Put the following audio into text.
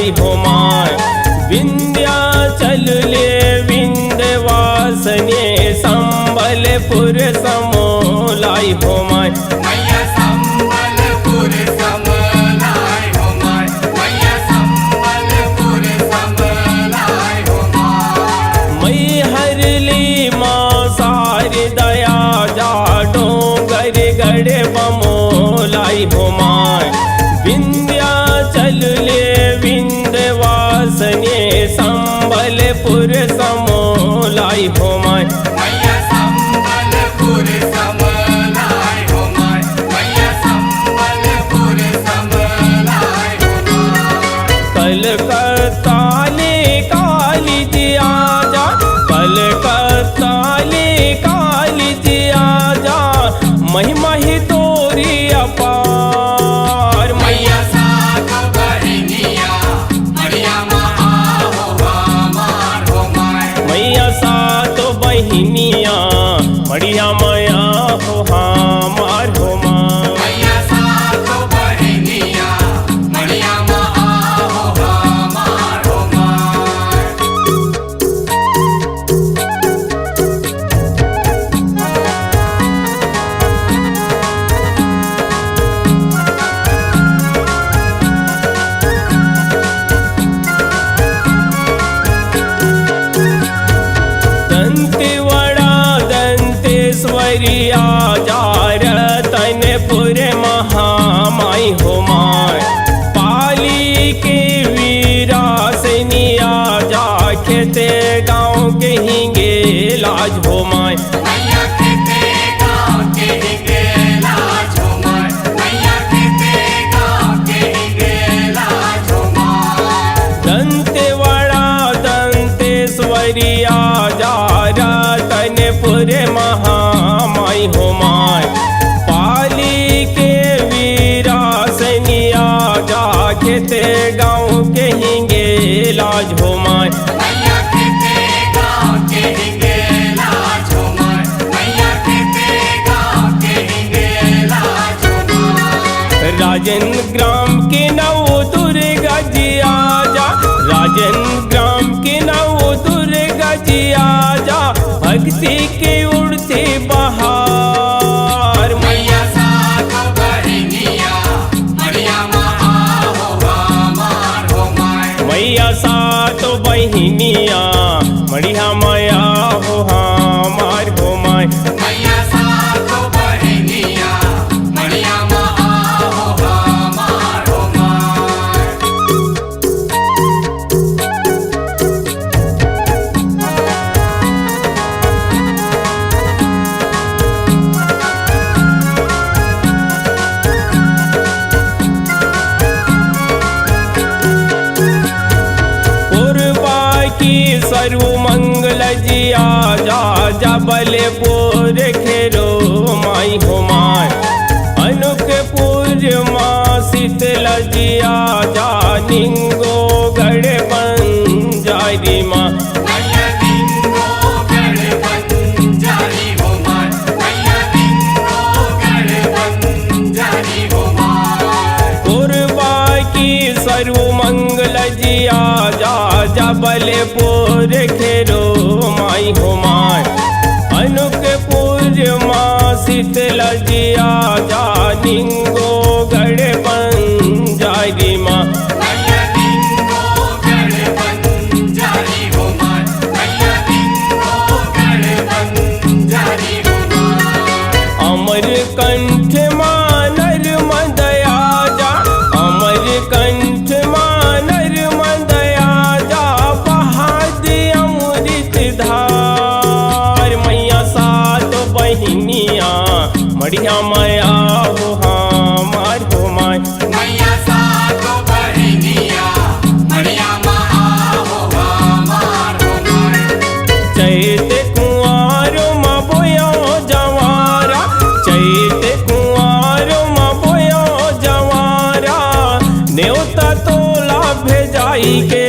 लाई हो माय। विंध्याचल ले विंध्यवासने संबलपुर समो लाई हो माय। मैया संबलपुर समलाई हो माय, मैया संबलपुर समलाई हो माय। मई हरली माँ शारदया जा डोंगर गढ़ बमो लाई हो माय। विंध्याचल ले विंध्यवासने संबलपुर समो लाई हो माय। मैया संबलपुर समलाई हो माय, मैया संबलपुर समलाई हो माय। कलकत्ता ले काली जी आजा, कलकत्ता ले काली जी आजा, महिमा ही तोरी अपार। मैया सातो बहिनिया मरिया आओ हमार हो माय। मैया सातो बहिनिया मड़िया माया हो हमार हो माय। मैया सातो बहिनिया मरिया आओ हमार हो माय। दंतेवाड़ा दंतेश्वरी आजा रतनपुर महामाई हो माय। पाली के वीरासनी आजा खेते गाँव के हिंगे लाज हो माय। मैया खेते गाँव के हिंगे लाज हो माय, मैया खेते गाँव के हिंगे लाज हो माय। दंतेवाड़ा दंतेश्वरी आजा रतनपुर महामाई हो माय। पाली के वीरासनी आजा खेते गाँव के हिंगे लाज हो माय। मैया खेते गाँव के हिंगे लाज हो माय, मैया खेते गाँव के हिंगे लाज हो माय। राजन ग्राम के नौ दुर्गा जी आजा, राजन ग्राम के नौ दुर्गा जी आजा, भक्ति के उड़ते बहार। मैया सातो बहिनिया मरिया आओ हमार हो माय। मैया सातो बहिनिया मड़िया माया हो हमार हो माय। मैया सातो बहिनिया मरिया आओ हमार हो माय। पूर्वा की सर्व मंगल जी आजा जबलपुर खेरो माई हो माय। अनुपपुर माँ शीतल जी आजा निंगो गढ़ बंजारी माँ। मैया निंगो गढ़ बंजारी हो माय, मैया निंगो गढ़ बंजारी हो माय। पूर्वा की सर्व मंगल जी आजा जबलपुर खेरो माई हो माय। अनुपपुर माँ शीतल जी आजा निंगो गढ़ बंजारी माँ। मैया निंगो गढ़ बंजारी हो माय, मैया निंगो गढ़ बंजारी हो माय। अमरकंठ माँ नर्मदया जा, अमरकंठ माँ नर्मदया जा, बहाद अमृत धार। मैया सात बहिनिया मड़िया माया हो हमार हो माय। मैया सातो बहिनिया मरिया आओ हमार हो माय। चैत कुंवारो माँ बोयो जवारा, चैत कुंवारो माँ बोयो जवारा, न्योता तोला भेजाई के